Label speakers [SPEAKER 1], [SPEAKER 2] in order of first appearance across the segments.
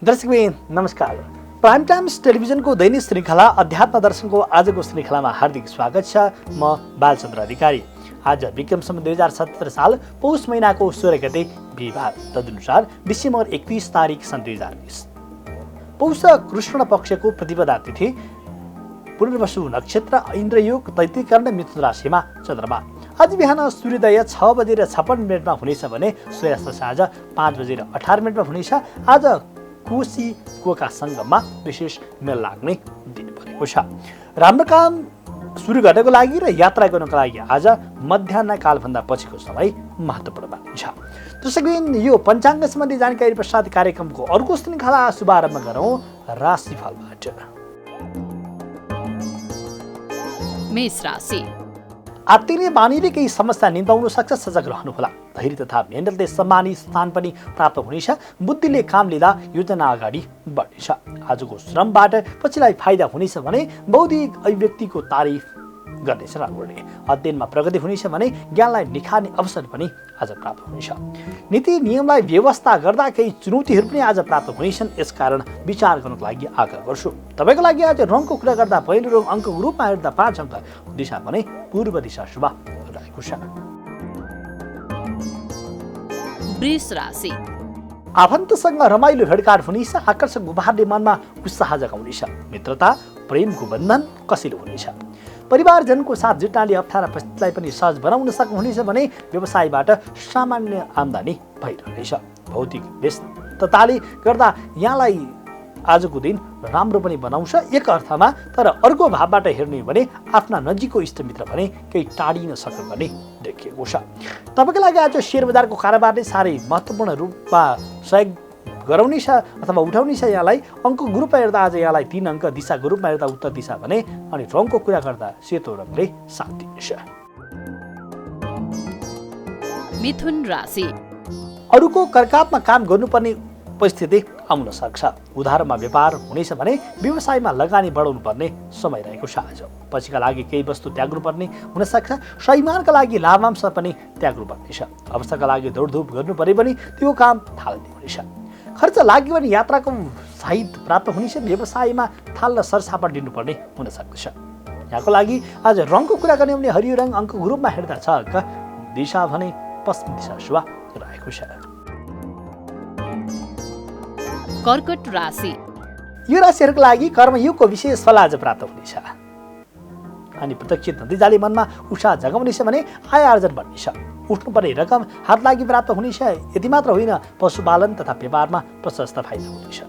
[SPEAKER 1] दर्शकबिन नमस्कार। Prime times टेलिभिजनको दैनिक श्रृङ्खला अध्यात्म दर्शनको आजको श्रृङ्खलामा हार्दिक स्वागत छ। म बालचन्द्र अधिकारी। आज विक्रम सम्वत 2077 साल पौष महिनाको 16 गते बिहीबार, तदनुसार डिसेम्बर 31 तारिक सन् 2020। पौष कृष्ण पक्षको प्रतिपदा तिथि, पुनर्वसु नक्षत्र, इन्द्रयोग, दैत्यकर्ण, मिथुन राशिमा चन्द्रमा। आज बिहान सूर्योदय 6:56 हुनेछ भने सूर्यास्त साँझ 5:18 हुनेछ। आज कोशी कोका सङ्गममा विशेष मेल लाग्ने दिन परेको छ। राम्रो काम सुरु गर्नको लागि र यात्रा गर्नको लागि आज मध्याह्न कालभन्दा पछिको समय महत्त्वपूर्ण मानिन्छ। दर्शकबिन, यो पञ्चाङ्ग सम्बन्धी जानकारी पश्चात कार्यक्रमको अर्को श्रृङ्खला शुभारम्भ गरौँ राशिफलबाट।
[SPEAKER 2] मेष राशि।
[SPEAKER 1] आत्तिने बानीले केही समस्या निम्ताउन सक्छ, सजग रहनुहोला। धैर्य तथा मेहनतले सम्मानित स्थान पनि प्राप्त हुनेछ। बुद्धिले काम लिँदा योजना अगाडि बढ्नेछ। आजको श्रमबाट पछिलाई फाइदा हुनेछ भने बौद्धिक अभिव्यक्तिको तारिफ गर्नेछ राम्रोले। अध्ययनमा प्रगति हुनेछ भने ज्ञानलाई निखार्ने अवसर पनि आज प्राप्त हुनेछ। नीति नियमलाई व्यवस्था गर्दा केही चुनौतीहरू पनि आज प्राप्त हुनेछन्, यसकारण विचार गर्नको लागि आग्रह गर्छु। तपाईँको लागि आज रङको कुरा गर्दा पहिलो रङ अङ्कको रूपमा हेर्दा 5 अङ्क, दिशा भने पूर्व दिशा शुभ रहेको छ।
[SPEAKER 2] वृष राशि।
[SPEAKER 1] आफन्तसँग रमाइलो भेटघाट हुनेछ। आकर्षक उपहारले मनमा उत्साह जगाउनेछ। मित्रता प्रेमको बन्धन कसिलो हुनेछ। परिवारजनको साथ जुट्नाले अप्ठ्यारा परिस्थितिलाई पनि सहज बनाउन सक्नुहुनेछ भने व्यवसायबाट सामान्य आम्दानी भइरहनेछ। भौतिक व्यस्तताले गर्दा यहाँलाई आजको दिन राम्रो पनि बनाउँछ एक अर्थमा, तर अर्को भावबाट हेर्ने भने आफ्ना नजिकको इष्टमित्र भने केही टाढिन सक्नु पनि देखिएको छ। तपाईँको लागि आज सेयर बजारको कारोबारले साह्रै महत्त्वपूर्ण रूपमा सहयोग गराउनेछ अथवा उठाउनेछ। यहाँलाई अङ्कको रूपमा हेर्दा आज यहाँलाई 3 अङ्क, दिशाको रूपमा हेर्दा उत्तर दिशा भने, अनि रङको कुरा गर्दा सेतो रङले साथ दिनेछ।
[SPEAKER 2] मिथुन राशि।
[SPEAKER 1] अरूको करकापमा काम गर्नुपर्ने परिस्थिति आउन सक्छ। उधारमा व्यापार हुनेछ भने व्यवसायमा लगानी बढाउनु पर्ने समय रहेको छ। आज पछिका लागि केही वस्तु त्याग्नुपर्ने हुनसक्छ। सैमानका लागि लाभांश पनि त्याग्नु पर्नेछ। अवसरका लागि दौडधुप गर्नु परे पनि त्यो काम थाल्ने हुनेछ। खर्च लाग्यो भने यात्राको सहित प्राप्त हुनेछ। व्यवसायमा थाल्न सरसापट दिनुपर्ने हुन सक्छ। यहाँको लागि आज रङको कुरा गर्ने भने हरियो रङ, अङ्कको रूपमा हेर्दा 6 अङ्क, दिशा भने पश्चिम दिशा शुभ रहेको छ।
[SPEAKER 2] कर्कट राशि।
[SPEAKER 1] यो राशिहरूको लागि कर्मयोगको विशेष फल आज प्राप्त हुनेछ। अनि प्रत्यक्ष नतिजाले मनमा उत्साह जगाउनेछ भने आय आर्जन बढ्नेछ। उठ्नुपर्ने रकम हात लागि प्राप्त हुनेछ। यति मात्र होइन, पशुपालन तथा व्यापारमा प्रशस्त फाइदा हुनेछ।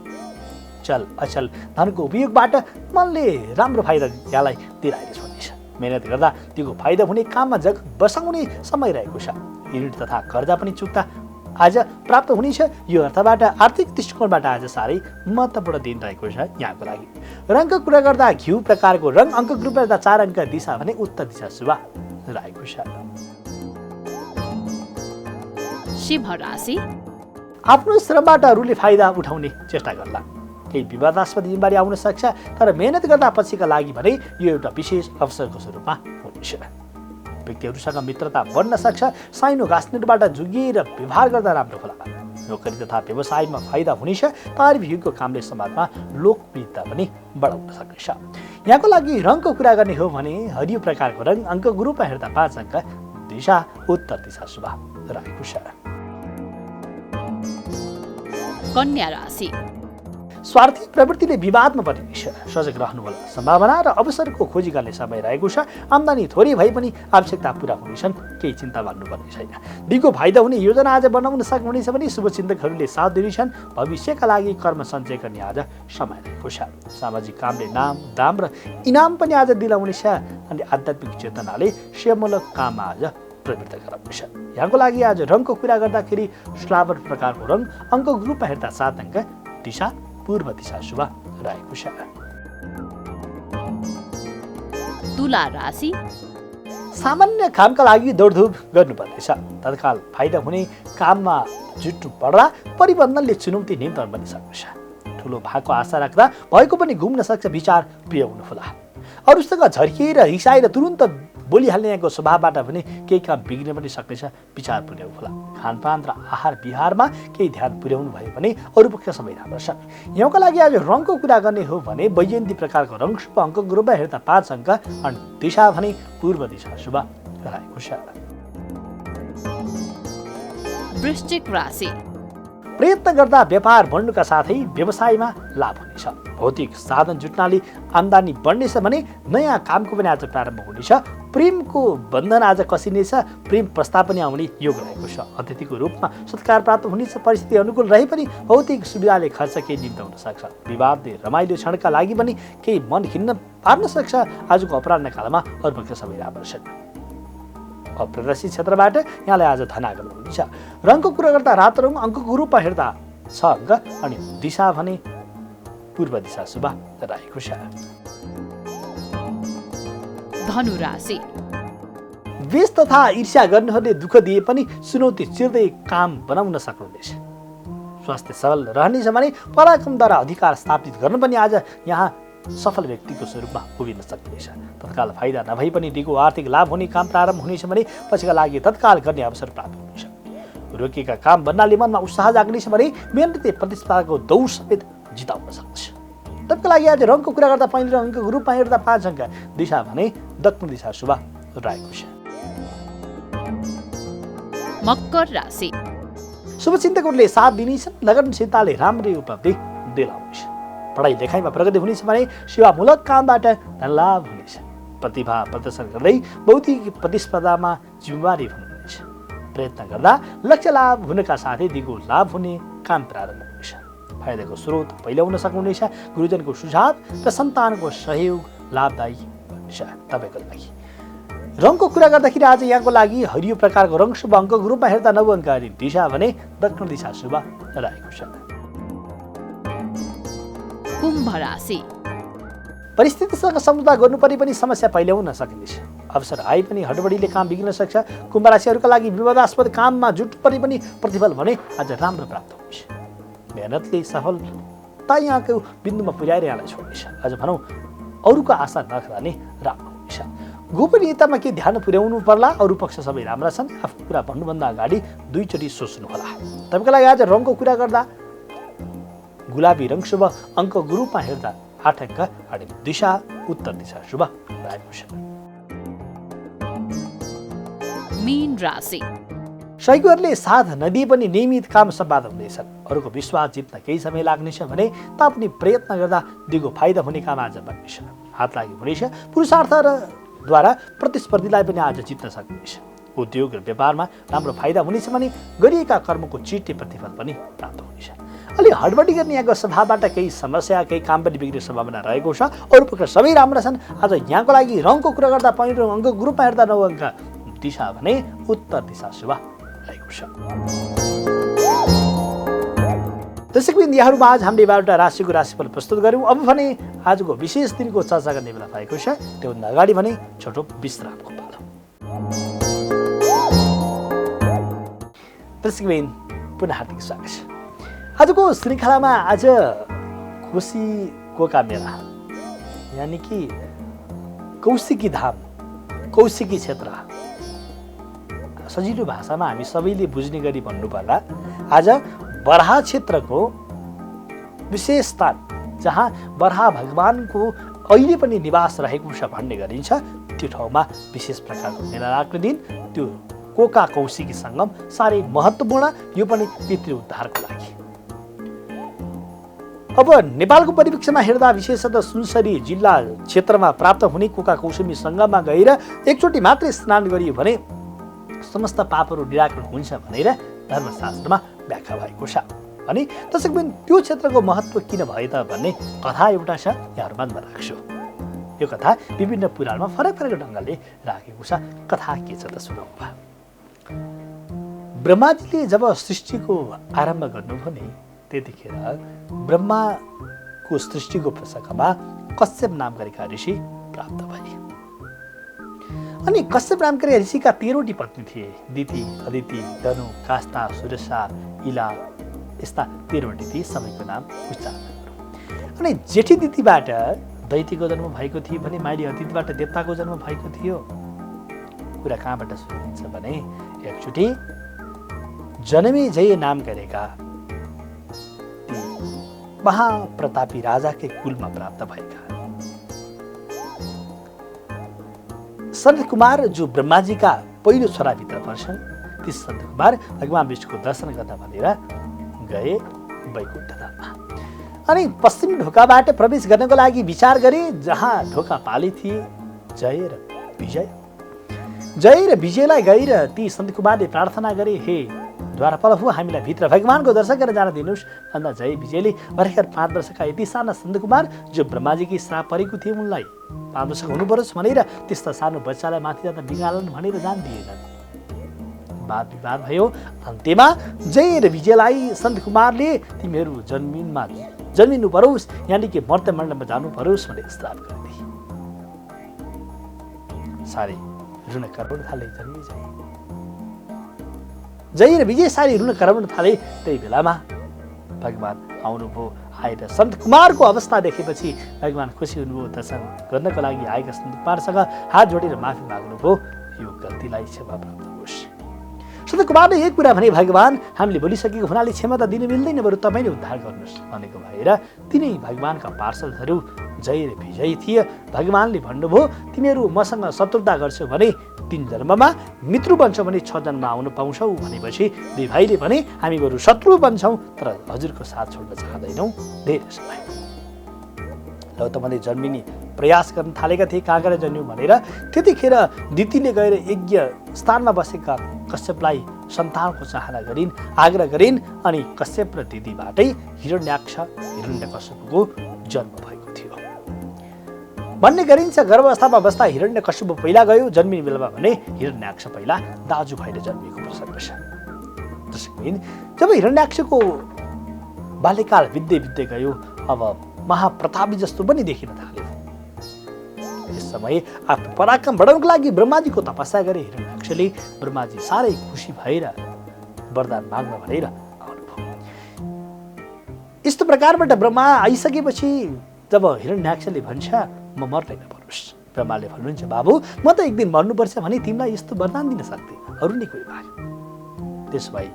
[SPEAKER 1] चल अचल धनको उपयोगबाट मनले राम्रो फाइदा यहाँलाई दिइरहेको हुनेछ। मेहनत गर्दा त्यो फाइदा हुने काममा जग बसाउने समय रहेको छ। ऋण तथा कर्जा पनि चुक्ता आज प्राप्त हुनेछ। यो अर्थबाट आर्थिक दृष्टिकोणबाट आज साह्रै महत्त्वपूर्ण दिन रहेको छ यहाँको लागि। रङको कुरा गर्दा घिउ प्रकारको रङ, अङ्कको रूपमा हेर्दा 4 अङ्क, दिशा भने उत्तर दिशा शुभ रहेको छ।
[SPEAKER 2] सिंह राशि।
[SPEAKER 1] आफ्नो श्रमबाट अरूले फाइदा उठाउने चेष्टा गर्ला। केही विवादास्पद जिम्मेवारी आउन सक्छ, तर मेहनत गर्दा पछिका लागि भने यो एउटा विशेष अवसरको स्वरूपमा हुनेछ। व्यक्तिहरूसँग मित्रता बढ्न सक्छ। साइनो घाँसनिबाट जोगिएर व्यवहार गर्दा राम्रो होला। नोकरी तथा व्यवसायमा फाइदा हुनेछ। तारिफयुक्त कामले समाजमा लोकप्रियता पनि बढाउन सक्नेछ। यहाँको लागि रङको कुरा गर्ने हो भने हरियो प्रकारको रङ, अङ्कको रूपमा हेर्दा 5 अङ्क, दिशा उत्तर दिशा शुभ रहेको छ।
[SPEAKER 2] कन्या राशि।
[SPEAKER 1] स्वार्थी प्रवृत्तिले विवादमा परिनेछ। सजग रहनुहोला। सम्भावना र अवसरको खोजी गर्ने समय रहेको छ। आम्दानी थोरै भए पनि आवश्यकता पुरा हुनेछन्, केही चिन्ता मान्नुपर्ने छैन। दिगो फाइदा हुने योजना आज बनाउन सक्नुहुनेछ भने शुभचिन्तकहरूले साथ दिनेछन्। भविष्यका लागि कर्म सञ्चय गर्ने आज समय रहेको छ। सामाजिक कामले नाम, दाम र इनाम पनि आज दिलाउनेछ। अनि आध्यात्मिक चेतनाले सेवामूलक काममा आज प्रवृत्त गराउनेछ। यहाँको लागि आज रङको कुरा गर्दाखेरि स्लावर प्रकारको रङ, अङ्कको रूपमा हेर्दा 7 अङ्क, दिशा पूर्व दिशा शुभ रहेको छ।
[SPEAKER 2] तुला राशि।
[SPEAKER 1] सामान्य कामका लागि दौडधुप गर्नुपर्नेछ। तत्काल फाइदा हुने काममा जुट्नु पर्दा परिबन्धनले चुनौती निम्ताउन पनि सक्नेछ। ठुलो भागको आशा राख्दा भएको पनि घुम्न सक्छ। विचार प्रिय हुनुहोला। अरूसँग झर्किएर रिसाएर तुरुन्त बोलिहाल्ने यहाँको स्वभावबाट भने केही काम बिग्रिन पनि सक्नेछ, विचार पुर्याउनु होला। खानपान र आहार विहारमा केही ध्यान पुर्याउनु भयो भने अरू पक्ष सबै राम्रो छ। यहाँको लागि आज रङको कुरा गर्ने हो भने वैजयन्ती प्रकारको रङ शुभ अङ्कको रूपमा हेर्दा 5 अङ्क अनि दिशा भने पूर्व दिशा शुभ रहेको छ।
[SPEAKER 2] वृश्चिक राशि।
[SPEAKER 1] प्रयत्न गर्दा व्यापार बढ्नुका साथै व्यवसायमा लाभ हुनेछ। भौतिक साधन जुट्नाले आम्दानी बढ्नेछ भने नयाँ कामको पनि आज प्रारम्भ हुनेछ। प्रेमको बन्धन आज कसिनेछ, प्रेम प्रस्ताव पनि आउने योग रहेको छ। अतिथिको रूपमा सत्कार प्राप्त हुनेछ। परिस्थिति अनुकूल रहे पनि भौतिक सुविधाले खर्च केही निम्त हुन सक्छ। विवादले रमाइलो क्षणका लागि पनि केही मन खिन्न पार्न सक्छ। आजको अपराह्न कालमा अरू पक्ष सबै राम्रो छन्। अप्रदर्शित क्षेत्रबाट यहाँलाई आज धन आगमन हुनेछ। रङको कुरा गर्दा रातो रङ अङ्कको रूपमा हेर्दा 6 अङ्क अनि दिशा भने पूर्व दिशा शुभ रहेको छ।
[SPEAKER 2] धनु राशि।
[SPEAKER 1] द्वेष तथा ईर्ष्या गर्नेहरूले दुःख दिए पनि चुनौती चिर्दै काम बनाउन सक्नुहुनेछ। स्वास्थ्य सबल रहनेछ भने पराक्रमद्वारा अधिकार स्थापित गर्न पनि आज यहाँ सफल व्यक्तिको स्वरूपमा उभिन सक्नेछ। तत्काल फाइदा नभई पनि दिगो आर्थिक लाभ हुने काम प्रारम्भ हुनेछ भने पछिका लागि तत्काल गर्ने अवसर प्राप्त हुनेछ। रोकिएका काम बन्नाले मनमा उत्साह जाग्नेछ भने मेहनतले प्रतिस्पर्धाको दौड समेत जिताउन सक्छ। तपाईँको लागि आज रङको कुरा गर्दा पहिलो अङ्कको रूपमा हेर्दा 5 अङ्क दिशा भने दक्षिण दिशा शुभ रहेको छ।
[SPEAKER 2] मकर राशि।
[SPEAKER 1] शुभचिन्तकहरूले साथ दिनेछन्। लगनशीलताले राम्रै उपलब्धि दिलाउनेछ। पढाइ लेखाइमा प्रगति हुनेछ भने सेवामूलक कामबाट धनलाभ हुनेछ। प्रतिभा प्रदर्शन गर्दै बौद्धिक प्रतिस्पर्धामा जिम्मेवारी हुनुहुनेछ। प्रयत्न गर्दा लक्ष्य लाभ हुनका साथै दिगो लाभ हुने काम प्रारम्भ हुनेछ। फाइदाको स्रोत पहिल्याउन सक्नुहुनेछ। गुरुजनको सुझाव र सन्तानको सहयोग लाभदायी हुनेछ। तपाईँको लागि रङको कुरा गर्दाखेरि आज यहाँको लागि हरियो प्रकारको रङ शुभ अङ्कको रूपमा हेर्दा 9 अङ्क अनि दिशा भने दक्षिण दिशा शुभ रहेको छ।
[SPEAKER 2] कुम्भ राशि।
[SPEAKER 1] परिस्थितिसँग सम्झौता गर्नुपर्ने पनि समस्या पहिल्याउन सकिनेछ। अवसर आए पनि हडबडीले काम बिग्रिन सक्छ। कुम्भ राशिहरूका लागि विवादास्पद काममा जुट्नुपर्ने पनि प्रतिफल भने आज राम्रो प्राप्त हुनेछ। मेहनतले सफलता यहाँको बिन्दुमा पुर्याएर यहाँलाई छोड्नेछ। आज भनौँ अरूको आशा नराख्ने राम्रो हुनेछ। गोपनीयतामा के ध्यान पुर्याउनु पर्ला। अरू पक्ष सबै राम्रा छन्। आफ्नो कुरा भन्नुभन्दा अगाडि 2 चोटि सोच्नु होला। तपाईँको लागि आज रङको कुरा गर्दा गुलाबी रङ शुभ अङ्कको रूपमा हेर्दा 8 अङ्क अनि दिशा उत्तर दिशा शुभ रहेको छ।
[SPEAKER 2] मीन राशि।
[SPEAKER 1] सहयोगीहरूले साथ नदिए पनि नियमित काम सम्पादन हुनेछन्। अरूको विश्वास जित्न केही समय लाग्नेछ भने तापनि प्रयत्न गर्दा दिगो फाइदा हुने काम आज बन्नेछ। हात लागि हुनेछ। पुरुषार्थ र द्वारा प्रतिस्पर्धीलाई पनि आज जित्न सक्नेछ। उद्योग र व्यापारमा राम्रो फाइदा हुनेछ भने गरिएका कर्मको चिट्टे प्रतिफल पनि प्राप्त हुनेछ। अलि हडबडी गर्ने यहाँको स्वभावबाट केही समस्या केही काम पनि बिग्रिने सम्भावना रहेको छ। अरू पक्ष सबै राम्रा छन्। आज यहाँको लागि रङको कुरा गर्दा पहिलो अङ्कको ग्रुपमा हेर्दा 9 अङ्क दिशा भने उत्तर दिशा शुभ रहेको छ। दर्शकवृन्द, यहाँहरूमा आज हामीले 12वटा राशिको राशिफल प्रस्तुत गर्यौँ। अब भने आजको विशेष दिनको चर्चा गर्ने बेला भएको छ। त्योभन्दा अगाडि भने छोटो विश्रामको पालो। दर्शकवृन्द, पुनः हार्दिक स्वागत छ। आजको श्रृङ्खलामा आज कोशीको मेला यानि कि कौशिकी धाम, कौशिकी क्षेत्र, सजिलो भाषामा हामी सबैले बुझ्ने गरी भन्नुपर्दा आज बराह क्षेत्रको विशेष स्थान जहाँ बराह भगवानको अहिले पनि निवास रहेको छ भन्ने गरिन्छ, त्यो ठाउँमा विशेष प्रकारको मेला लाग्ने दिन त्यो कोका कौशिकी सङ्गम साह्रै महत्त्वपूर्ण, यो पनि पितृ उद्धारको लागि। अब नेपालको परिप्रेक्ष्यमा हेर्दा विशेषतः सुनसरी जिल्ला क्षेत्रमा प्राप्त हुने कोका कौशिकी सङ्गममा गएर एकचोटि मात्रै स्नान गरियो भने समस्त पापहरू निराकरण हुन्छ भनेर धर्मशास्त्रमा व्याख्या भएको छ। अनि त्यसैले त्यो क्षेत्रको महत्त्व किन भयो त भन्ने कथा एउटा छ, यहाँहरूमा म राख्छु। यो कथा विभिन्न पुराणमा फरक फरक ढङ्गले राखेको छ। कथा के छ त सुनौ। ब्रह्माजीले जब सृष्टिको आरम्भ गर्नुभयो नि, त्यतिखेर ब्रह्माको सृष्टिको प्रसङ्गमा कश्यप नामका ऋषि प्राप्त भए। अनि कश्यप नामका ऋषिका 13वटी पत्नी थिए। दिति, अदिति, धनु, कास्ता, सुरसा, इला, यस्ता 13वटी थिए। सबैको नाम उच्चारण गरौँ। अनि जेठी दितिबाट दैत्यको जन्म भएको थियो भने माइली अदितिबाट देवताको जन्म भएको थियो। कुरा कहाँबाट सुरु हुन्छ भने एकचोटि जनमेजय नाम गरेका ती महाप्रतापी राजाकै कुलमा प्राप्त भएका सनत कुमार जो ब्रह्माजीका पहिलो छोराभित्र पर्छन्, ती सनत कुमार भगवान विष्णुको दर्शन गर्न भनेर गए वैकुण्ठ धाममा। अनि पश्चिम ढोकाबाट प्रवेश गर्नको लागि विचार गरे, जहाँ ढोका पाली थिए जय र विजय। जय र विजयलाई गएर ती सन्त कुमारले प्रार्थना गरे, हे द्वारपाल हो, हामीलाई भित्र भगवानको दर्शन गरेर जान दिनुहोस्। भन्दा जय विजयले भर्खर 5 वर्षका यति साना सन्त कुमार जो ब्रह्माजीकी श्राप परेको थियो, उनलाई 5 वर्षको हुनु परोस् भनेर त्यस्ता सानो बच्चालाई माथि जाँदा बिगालन भनेर जान दिएनन्। वाद विवाद भयो। अन्त्यमा जय र विजयलाई सन्त कुमारले तिमीहरू जन्मिनु परोस्, यानि कि मर्त्यमण्डलमा जानु परोस् भनेर श्राप गरिदिए। सारी रुन कराउन थाले जय र विजय सारी रुन कराउन थाले। त्यही बेलामा भगवान आउनुभयो। आएर सन्त कुमारको अवस्था देखेपछि भगवान खुसी हुनुभयो। दर्शन गर्नको लागि आएका सन्त कुमारसँग हात जोडेर माफी माग्नुभयो, यो गल्तीलाई क्षमा प्राप्त होस्। सन्त कुमारले एक कुरा भने, भगवान हामीले बोलिसकेको हुनाले क्षमता दिनु मिल्दैन, बरु तपाईँले उद्धार गर्नुहोस् भनेको भएर तिनै भगवानका पार्षदहरू जय र विजय थिए। भगवानले भन्नुभयो, तिमीहरू मसँग शत्रुता गर्छौ भने 3 जन्ममा, मित्र बन्छौ भने 6 जन्म आउनु पाउँछौ भनेपछि दुई भाइले भने, हामी बरु शत्रु बन्छौँ तर हजुरको साथ छोड्न चाहँदैनौँ धेरै समय। ल त मैले जन्मिने प्रयास गर्न थालेका थिए, कहाँ गएर जन्मियो भनेर। त्यतिखेर दितीले गएर यज्ञ स्थानमा बसेका कश्यपलाई सन्तानको चाहना गरिन्, आग्रह गरिन्। अनि कश्यप र दिदीबाटै हिरण्याक्ष हिरण्यकश्यपको जन्म भएको थियो भन्ने गरिन्छ। गर्भावस्थामा बस्दा हिरण्यकश्यप पहिला गयो, जन्मिने बेलामा भने हिरण्याक्ष पहिला दाजु भाइले जन्मिएको प्रसङ्ग छ। जब हिरण्याक्षको बाल्यकाल बित्दै बित्दै गयो, अब महाप्रतापी जस्तो पनि देखिन थाल्यो। यस समय आफ्नो पराक्रम बढाउनको लागि ब्रह्माजीको तपस्या गरे हिरण्याक्षले। ब्रह्माजी साह्रै खुसी भएर वरदान माग्न भनेर आउनुभयो। यस्तो प्रकारबाट ब्रह्मा आइसकेपछि जब हिरण्याक्षले भन्छ, म मर्दैन परोस्, ब्रह्माले भन्नुहुन्छ, बाबु म त एक दिन मर्नुपर्छ भने तिमीलाई यस्तो वरदान दिन सक्दिनँ, अरू नै कोही भयो। त्यसो भए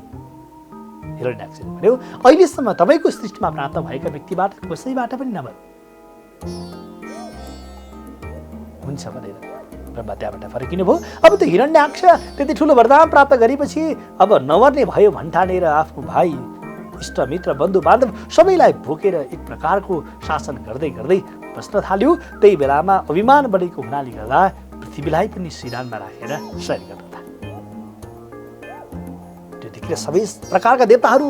[SPEAKER 1] हिरण्याक्षले भन्यो, अहिलेसम्म तपाईँको सृष्टिमा प्राप्त भएका व्यक्तिबाट कसैबाट पनि नभए हुन्छ भनेर ब्रह्मा त्यहाँबाट फर्किनु भयो। अब त हिरण्याक्ष त्यति ठुलो वरदान प्राप्त गरेपछि अब नमर्ने भयो भन्ठानेर आफ्नो भाइ इष्टमित्र बन्धु बान्धव सबैलाई भोकेर एक प्रकारको शासन गर्दै गर्दै बस्न थाल्यो। त्यही बेलामा अभिमान बढेको हुनाले गर्दा पृथ्वीलाई पनि सिरानमा राखेर शयन गर्न थाल्यो। त्यतिखेर सबै प्रकारका देवताहरू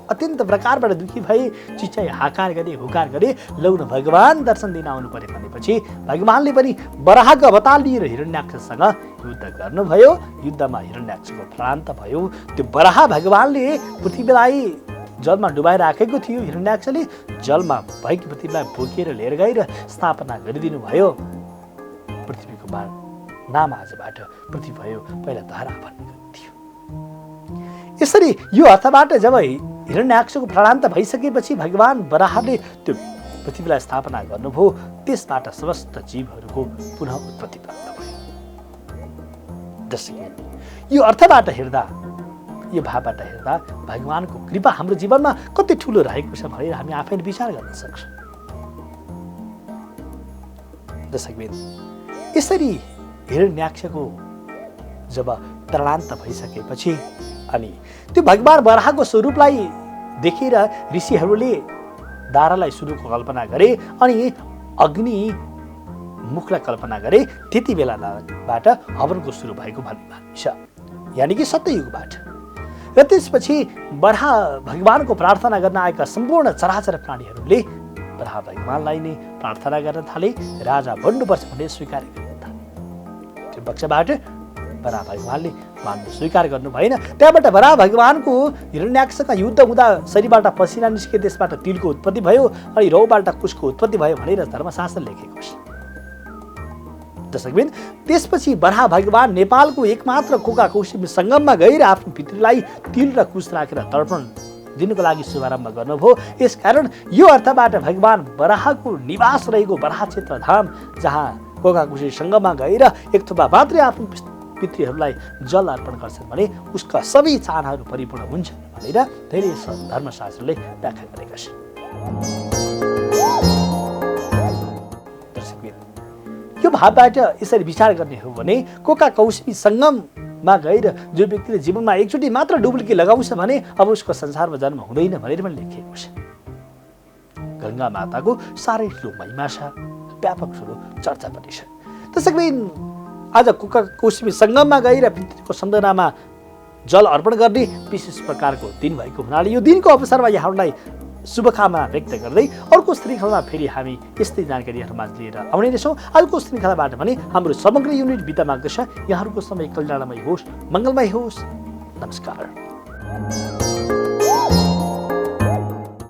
[SPEAKER 1] अत्यन्त प्रकारबाट दुखी भए, चिच्याई हाकार गरे, हुकार गरे, लौन भगवान दर्शन दिन आउनु पर्यो भनेपछि भगवानले पनि वराहको अवतार लिएर हिरण्याक्षसँग युद्ध गर्नुभयो। युद्धमा हिरण्याक्षको प्रान्त भयो। त्यो वराह भगवानले पृथ्वीलाई जलमा डुबाइराखेको थियो। हिरण्याक्षले जलमा भएकी पृथ्वीलाई बोकेर लिएर गएर स्थापना गरिदिनु भयो। पृथ्वीको नाम आजबाट पृथ्वी भयो, पहिला धरा भन्ने थियो। यसरी यो अर्थबाट जब हिरण्याक्षको प्राणान्त भइसकेपछि भगवान वराहले त्यो पृथ्वीलाई स्थापना गर्नुभयो। त्यसबाट समस्त जीवहरूको पुनः उत्पत्ति प्राप्त भयो। दर्शक, यो अर्थबाट हेर्दा, यो भावबाट हेर्दा भगवानको कृपा हाम्रो जीवनमा कति ठुलो रहेको छ भनेर हामी आफैले विचार गर्न सक्छौँ। दर्शकबिन, यसरी हिरण्याक्षको जब प्राणान्त भइसकेपछि अनि त्यो भगवान वराहको स्वरूपलाई देखेर ऋषिहरूले दारालाई सुरुको कल्पना गरे अनि अग्नि मुखलाई कल्पना गरे। त्यति बेलाबाट हवनको सुरु भएको भन्ने मानिन्छ, यानि कि सत्ययुगबाट। र त्यसपछि वराह भगवानको प्रार्थना गर्न आएका सम्पूर्ण चराचर प्राणीहरूले वराह भगवानलाई नै प्रार्थना गर्न थाले, राजा बन्नुपर्छ भनेर स्वीकार गर्न थाले। त्यो पक्षबाट वराह भगवानले मान्नु स्वीकार गर्नु भएन। त्यहाँबाट वराह भगवानको हिरण्याक्षका युद्ध हुँदा शरीरबाट पसिना निस्के, त्यसबाट तिलको उत्पत्ति भयो अनि रौबाट कुशको उत्पत्ति भयो भनेर धर्मशास्त्र लेखेको छ। दर्शकबिन, त्यसपछि वराह भगवान नेपालको एकमात्र कोका कौशिक सङ्गममा गएर आफ्नो पितृलाई तिल र कुश राखेर तर्पण दिनको लागि शुभारम्भ गर्नुभयो। यसकारण यो अर्थबाट भगवान वराहको निवास रहेको वराह क्षेत्र धाम, जहाँ कोका कौशिक सङ्गममा गएर एक थोपा मात्रै आफ्नो पितृहरूलाई जल अर्पण गर्छन् भने उसका सबै चाहनाहरू परिपूर्ण हुन्छन् भनेर धेरै धर्मशास्त्रले व्याख्या गरेका छन्। यो भावबाट यसरी विचार गर्ने हो भने कोका कौशमी सङ्गममा गएर जो व्यक्तिले जीवनमा एकचोटि मात्र डुबुल्की लगाउँछ भने अब उसको संसारमा जन्म हुँदैन भनेर पनि लेखिएको छ। गङ्गा माताको साह्रै ठुलो महिमा छ, व्यापक ठुलो चर्चा पनि छ। त्यसैले आज कोका कौशमी सङ्गममा गएर पितृको सम्झनामा जल अर्पण गर्ने विशेष प्रकारको दिन भएको हुनाले यो दिनको अवसरमा यहाँहरूलाई शुभकामना व्यक्त गर्दै अर्को श्रृङ्खलामा फेरि हामी यस्तै जानकारीहरूमा लिएर आउने नै छौँ। आजको श्रृङ्खलाबाट भने हाम्रो समग्र युनिट बिदा माग्दछ। यहाँहरूको समय कल्याणमय होस्, मङ्गलमय होस्। नमस्कार।